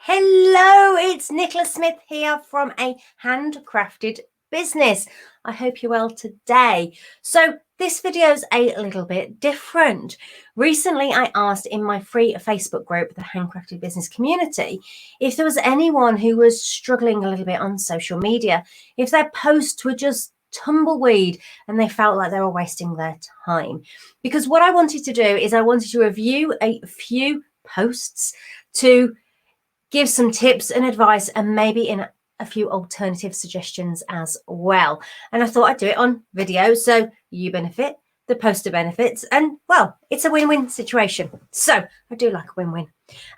Hello, it's Nicola Smith here from a Handcrafted Business. I hope you're well today. So this video is a little bit different. Recently, I asked in my free Facebook group, the Handcrafted Business community, if there was anyone who was struggling a little bit on social media, if their posts were just tumbleweed and they felt like they were wasting their time. Because what I wanted to do is I wanted to review a few posts to give some tips and advice and maybe in a few alternative suggestions as well. And I thought I'd do it on video so you benefit, the poster benefits, and well, it's a win-win situation. So I do like a win-win.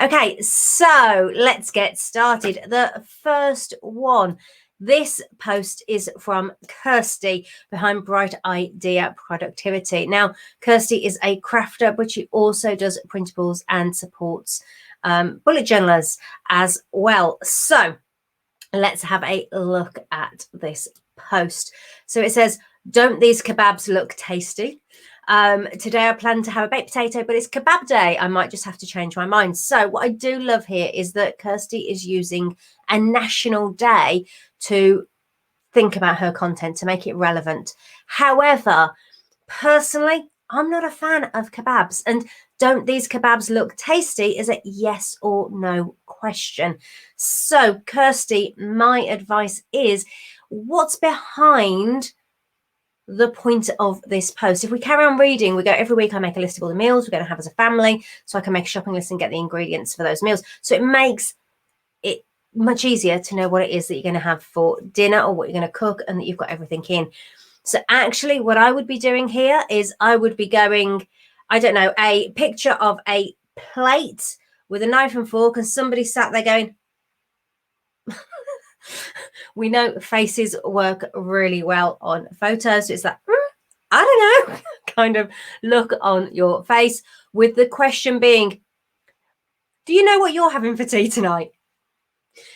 Okay, so let's get started. The first one. This post is from Kirsty behind Bright Idea Productivity. Now, Kirsty is a crafter, but she also does printables and supports bullet journalers as well. So let's have a look at this post. So it says, don't these kebabs look tasty? Today I plan to have a baked potato, but it's kebab day. I might just have to change my mind. So what I do love here is that Kirsty is using a national day to think about her content, to make it relevant. However, personally, I'm not a fan of kebabs. And don't these kebabs look tasty is a yes or no question. So, Kirsty, my advice is, what's behind the point of this post? If we carry on reading, we go every week I make a list of all the meals we're going to have as a family, so I can make a shopping list and get the ingredients for those meals. So it makes it much easier to know what it is that you're going to have for dinner or what you're going to cook, and that you've got everything in. So actually what I would be doing here is I would be going, I don't know, a picture of a plate with a knife and fork and somebody sat there going, we know faces work really well on photos. So it's that, I don't know, kind of look on your face, with the question being, do you know what you're having for tea tonight?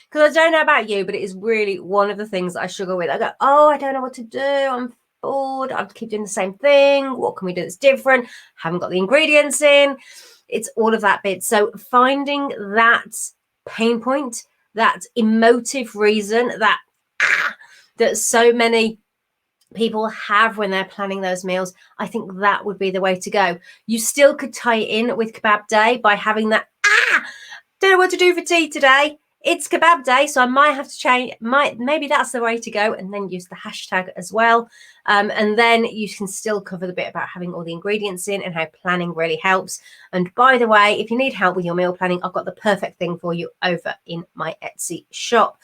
Because I don't know about you, but it is really one of the things that I struggle with. I go, oh, I don't know what to do. I'm bored. I keep doing the same thing. What can we do that's different? Haven't got the ingredients in. It's all of that bit. So finding that pain point, that emotive reason that so many people have when they're planning those meals, I think that would be the way to go. You still could tie it in with kebab day by having that, don't know what to do for tea today. It's kebab day, so I might have to change. Maybe that's the way to go, and then use the hashtag as well. And then you can still cover the bit about having all the ingredients in and how planning really helps. And by the way, if you need help with your meal planning, I've got the perfect thing for you over in my Etsy shop.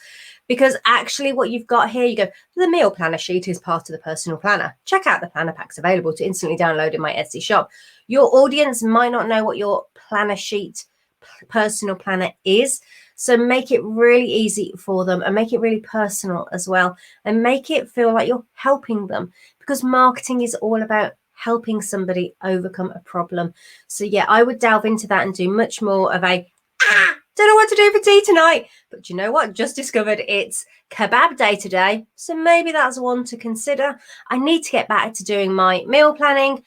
Because actually what you've got here, you go, the meal planner sheet is part of the personal planner. Check out the planner packs available to instantly download in my Etsy shop. Your audience might not know what your planner sheet, personal planner is. So make it really easy for them and make it really personal as well, and make it feel like you're helping them, because marketing is all about helping somebody overcome a problem. So yeah, I would delve into that and do much more of a, don't know what to do for tea tonight, but you know what? Just discovered it's kebab day today. So maybe that's one to consider. I need to get back to doing my meal planning.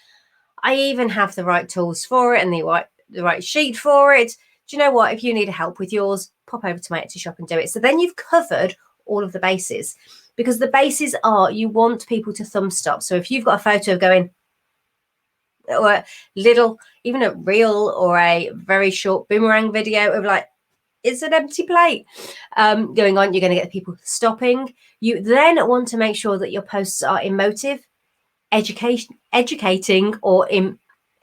I even have the right tools for it and the right sheet for it. Do you know what? If you need help with yours, pop over to my Etsy shop and do it. So then you've covered all of the bases, because the bases are, you want people to thumb stop. So if you've got a photo of going, or a little, even a reel or a very short boomerang video of like, it's an empty plate going on, you're going to get people stopping. You then want to make sure that your posts are emotive, educating, or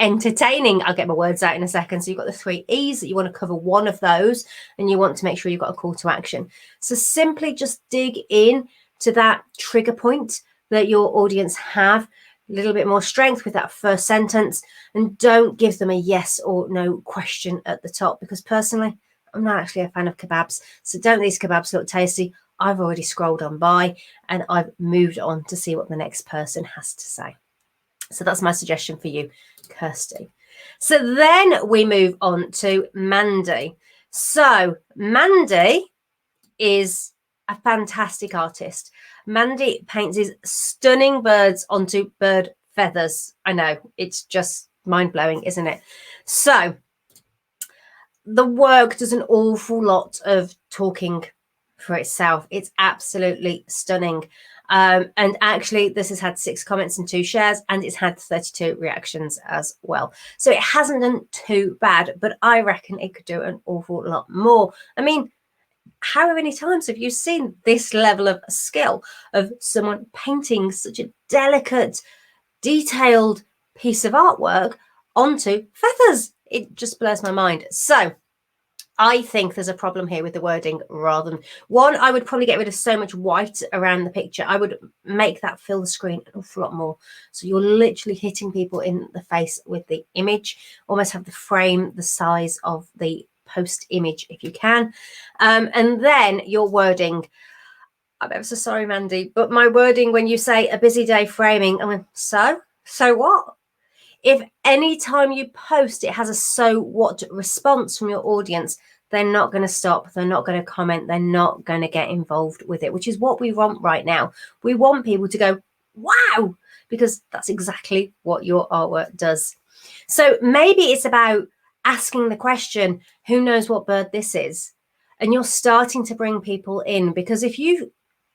entertaining. I'll get my words out in a second. So you've got the 3 E's that you want to cover one of those, and you want to make sure you've got a call to action. So simply just dig in to that trigger point that your audience have, a little bit more strength with that first sentence, and don't give them a yes or no question at the top, because personally, I'm not actually a fan of kebabs. So don't these kebabs look tasty? I've already scrolled on by and I've moved on to see what the next person has to say. So that's my suggestion for you, Kirsty. So then we move on to Mandy. So Mandy is a fantastic artist. Mandy paints these stunning birds onto bird feathers. I know, it's just mind-blowing, isn't it? So the work does an awful lot of talking for itself. It's absolutely stunning. And actually, this has had 6 comments and 2 shares, and it's had 32 reactions as well. So it hasn't done too bad, but I reckon it could do an awful lot more. I mean, how many times have you seen this level of skill of someone painting such a delicate, detailed piece of artwork onto feathers? It just blows my mind. So I think there's a problem here with the wording rather than one. I would probably get rid of so much white around the picture. I would make that fill the screen an awful lot more. So you're literally hitting people in the face with the image, almost have the frame the size of the post image if you can. And then your wording. I'm ever so sorry, Mandy, but my wording when you say a busy day framing, I mean, so what? If any time you post, it has a so what response from your audience, they're not going to stop. They're not going to comment. They're not going to get involved with it, which is what we want right now. We want people to go, wow, because that's exactly what your artwork does. So maybe it's about asking the question, who knows what bird this is? And you're starting to bring people in, because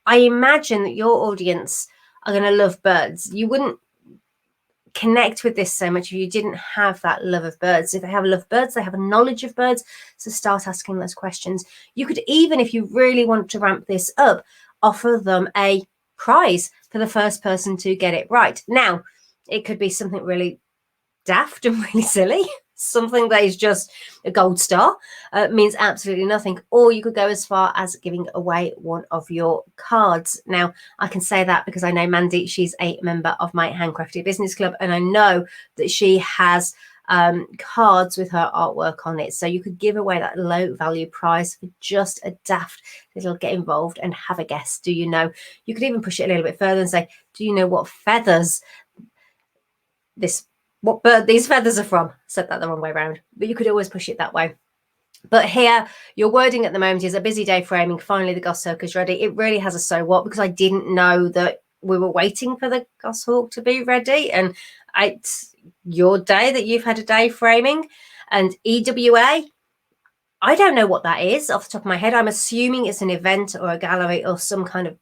I imagine that your audience are going to love birds. You wouldn't connect with this so much if you didn't have that love of birds. If they have a love of birds, they have a knowledge of birds. So start asking those questions. You could even, if you really want to ramp this up, offer them a prize for the first person to get it right. Now, it could be something really daft and really silly. Something that is just a gold star, means absolutely nothing. Or you could go as far as giving away one of your cards. Now, I can say that because I know Mandy, she's a member of my Handcrafted Business Club, and I know that she has cards with her artwork on it. So you could give away that low value prize for just a daft little get involved and have a guess. Do you know? You could even push it a little bit further and say, do you know what feathers what bird these feathers are from? I said that the wrong way around, but you could always push it that way. But here, your wording at the moment is a busy day framing. Finally, the goshawk is ready. It really has a so what, because I didn't know that we were waiting for the goshawk to be ready. And it's your day that you've had a day framing. And EWA, I don't know what that is off the top of my head. I'm assuming it's an event or a gallery or some kind of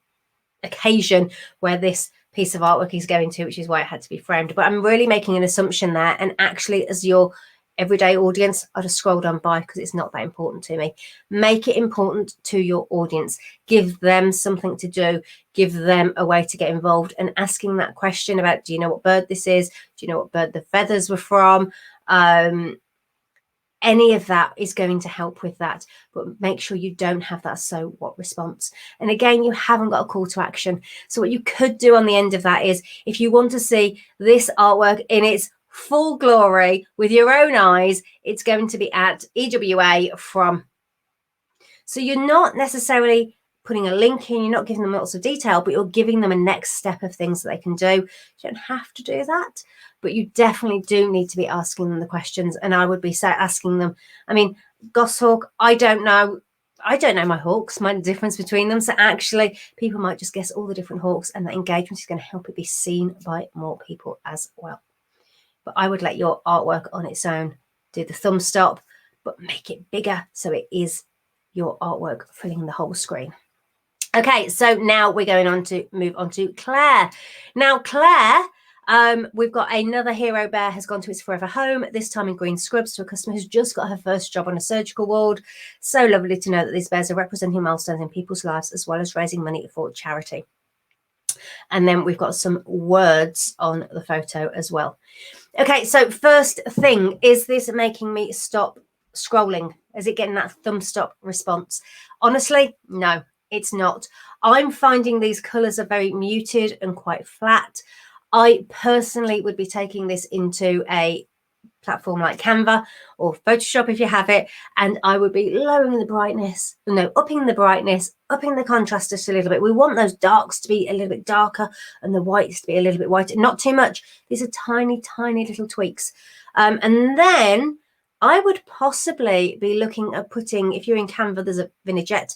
occasion where this piece of artwork is going to, which is why it had to be framed. But I'm really making an assumption there. And actually, as your everyday audience, I just scrolled on by because it's not that important to me. Make it important to your audience. Give them something to do. Give them a way to get involved. And asking that question about, do you know what bird this is? Do you know what bird the feathers were from? Any of that is going to help with that, but make sure you don't have that so what response. And again, you haven't got a call to action. So what you could do on the end of that is, if you want to see this artwork in its full glory with your own eyes, it's going to be at EWA from. So you're not necessarily putting a link in, you're not giving them lots of detail, but you're giving them a next step of things that they can do. You don't have to do that, but you definitely do need to be asking them the questions. And I would be asking them, I mean, goshawk, I don't know my hawks, my difference between them. So actually, people might just guess all the different hawks, and that engagement is going to help it be seen by more people as well. But I would let your artwork on its own do the thumb stop, but make it bigger so it is your artwork filling the whole screen. Okay, so now we're going on to move on to Claire. Now, Claire, we've got another hero bear has gone to its forever home, this time in green scrubs, to a customer who's just got her first job on a surgical ward. So lovely to know that these bears are representing milestones in people's lives as well as raising money for charity. And then we've got some words on the photo as well. Okay, so first thing, is this making me stop scrolling? Is it getting that thumb stop response? Honestly, no. It's not. I'm finding these colors are very muted and quite flat. I personally would be taking this into a platform like Canva or Photoshop if you have it, and I would be lowering the brightness, upping the brightness, upping the contrast just a little bit. We want those darks to be a little bit darker and the whites to be a little bit whiter, not too much. These are tiny, tiny little tweaks. And then I would possibly be looking at putting, if you're in Canva, there's a vignette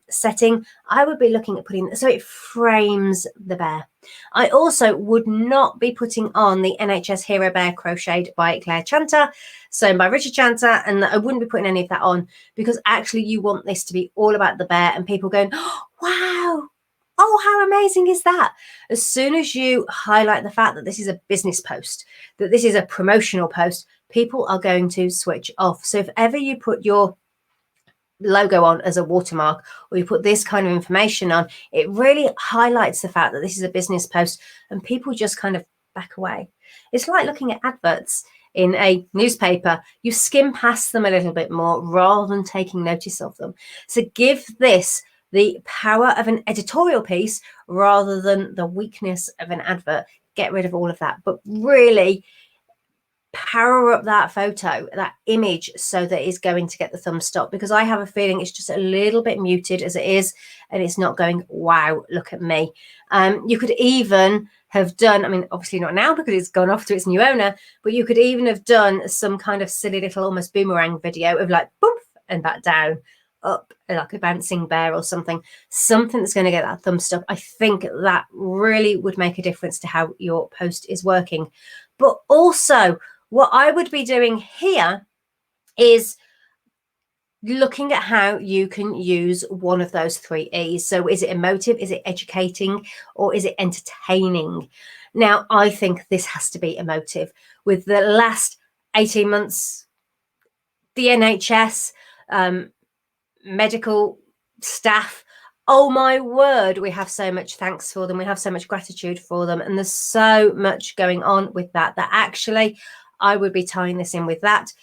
setting. I would be looking at putting, so it frames the bear. I also would not be putting on the NHS Hero Bear crocheted by Claire Chanter, sewn by Richard Chanter, and I wouldn't be putting any of that on, because actually you want this to be all about the bear and people going, oh, wow, oh, how amazing is that? As soon as you highlight the fact that this is a business post, that this is a promotional post, people are going to switch off. So if ever you put your logo on as a watermark, or you put this kind of information on, it really highlights the fact that this is a business post, and people just kind of back away. It's like looking at adverts in a newspaper. You skim past them a little bit more rather than taking notice of them. So give this the power of an editorial piece rather than the weakness of an advert. Get rid of all of that, but really power up that photo, that image, so that it's going to get the thumbs up, because I have a feeling it's just a little bit muted as it is, and it's not going, wow, look at me. You could even have done, I mean, obviously not now because it's gone off to its new owner, but you could even have done some kind of silly little almost boomerang video of like boom and back down, up, like a bouncing bear or something that's going to get that thumbs up. I think that really would make a difference to how your post is working. But also, what I would be doing here is looking at how you can use one of those 3 E's. So is it emotive, is it educating, or is it entertaining? Now, I think this has to be emotive. With the last 18 months, the NHS, medical staff, oh my word, we have so much thanks for them. We have so much gratitude for them. And there's so much going on with that actually I would be tying this in with that.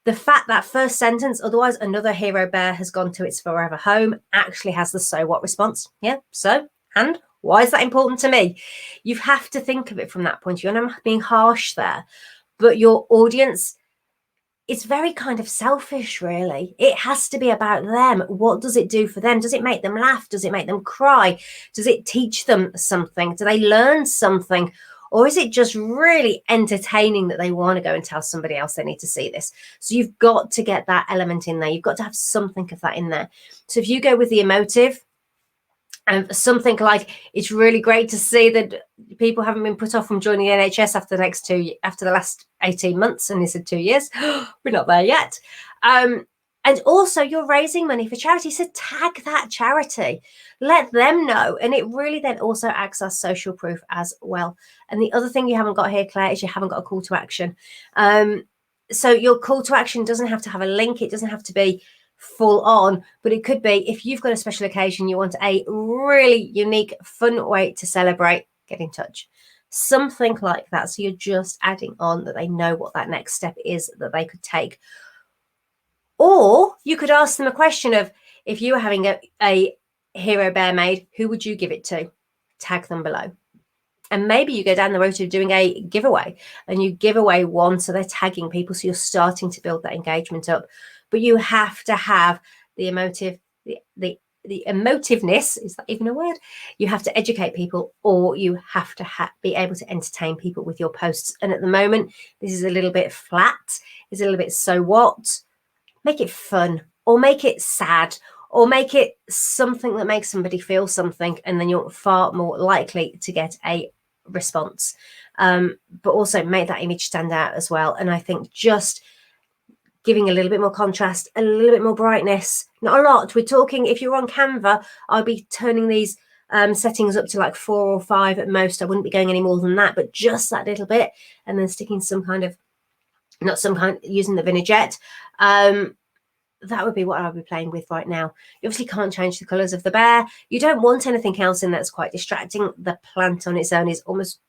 The fact that first sentence, otherwise another hero bear has gone to its forever home, actually has the so what response. Yeah, so, and why is that important to me? You have to think of it from that point of view. And I'm being harsh there, but your audience, it's very kind of selfish, really. It has to be about them. What does it do for them? Does it make them laugh? Does it make them cry? Does it teach them something? Do they learn something? Or is it just really entertaining that they want to go and tell somebody else they need to see this? So you've got to get that element in there. You've got to have something of that in there. So if you go with the emotive, and something like, it's really great to see that people haven't been put off from joining the NHS after the last 18 months, and he said 2 years. We're not there yet. And also, you're raising money for charity, so tag that charity, let them know, and it really then also acts as social proof as well. And the other thing you haven't got here, Claire, is you haven't got a call to action. So your call to action doesn't have to have a link. It doesn't have to be full on, but it could be, if you've got a special occasion, you want a really unique, fun way to celebrate, get in touch. Something like that. So you're just adding on that they know what that next step is that they could take. Or you could ask them a question of, if you were having a hero bear made, who would you give it to? Tag them below. And maybe you go down the road to doing a giveaway, and you give away one, so they're tagging people, so you're starting to build that engagement up. But you have to have the emotive, the emotiveness, is that even a word? You have to educate people, or you have to be able to entertain people with your posts. And at the moment, this is a little bit flat. It's a little bit so what? Make it fun, or make it sad, or make it something that makes somebody feel something, and then you're far more likely to get a response. But also make that image stand out as well. And I think just giving a little bit more contrast, a little bit more brightness, not a lot. We're talking, if you're on Canva, I'll be turning these settings up to like 4 or 5 at most. I wouldn't be going any more than that, but just that little bit, and then sticking some kind of, using the vignette. That would be what I'll be playing with right now. You obviously can't change the colours of the bear. You don't want anything else in that's quite distracting. The plant on its own is almost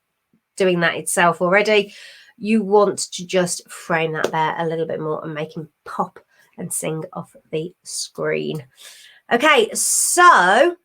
doing that itself already. You want to just frame that bear a little bit more and make him pop and sing off the screen. Okay, so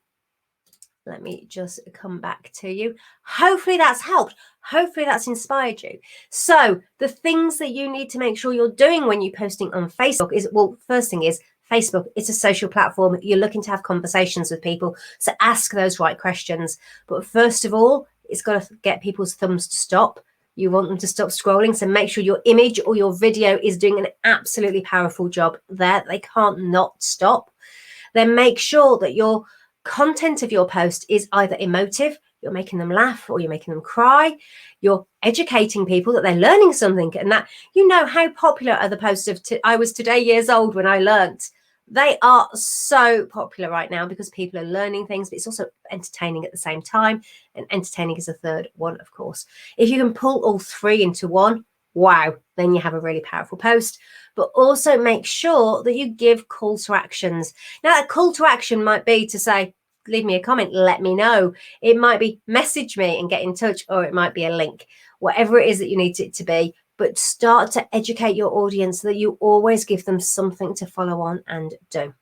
let me just come back to you. Hopefully that's helped. Hopefully that's inspired you. So the things that you need to make sure you're doing when you're posting on Facebook is, well, first thing is Facebook. It's a social platform. You're looking to have conversations with people. So ask those right questions. But first of all, it's got to get people's thumbs to stop. You want them to stop scrolling. So make sure your image or your video is doing an absolutely powerful job there. They can't not stop. Then make sure that your content of your post is either emotive, you're making them laugh, or you're making them cry. You're educating people that they're learning something, and that, you know, how popular are the posts of I was today years old when I learnt. They are so popular right now because people are learning things, but it's also entertaining at the same time. And entertaining is a third one, of course. If you can pull all three into one, wow, then you have a really powerful post. But also make sure that you give call to actions. Now, that call to action might be to say, leave me a comment, let me know. It might be message me and get in touch, or it might be a link, whatever it is that you need it to be. But start to educate your audience so that you always give them something to follow on and do.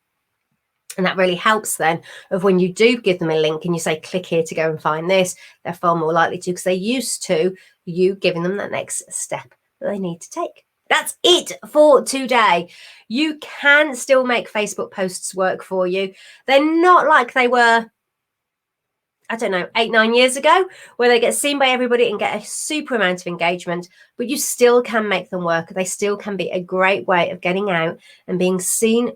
And that really helps then of when you do give them a link and you say, click here to go and find this, they're far more likely to, because they're used to you giving them that next step that they need to take. That's it for today. You can still make Facebook posts work for you. They're not like they were, I don't know, 8-9 years ago, where they get seen by everybody and get a super amount of engagement, but you still can make them work. They still can be a great way of getting out and being seen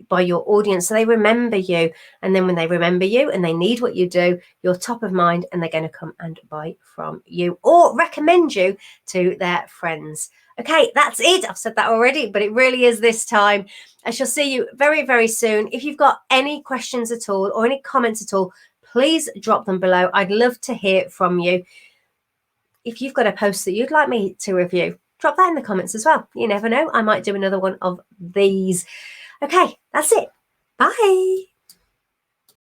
by your audience, so they remember you. And then when they remember you and they need what you do, you're top of mind and they're going to come and buy from you or recommend you to their friends. Okay, that's it. I've said that already, but it really is this time. I shall see you very, very soon. If you've got any questions at all or any comments at all, please drop them below. I'd love to hear from you. If you've got a post that you'd like me to review, drop that in the comments as well. You never know, I might do another one of these. Okay, that's it. Bye.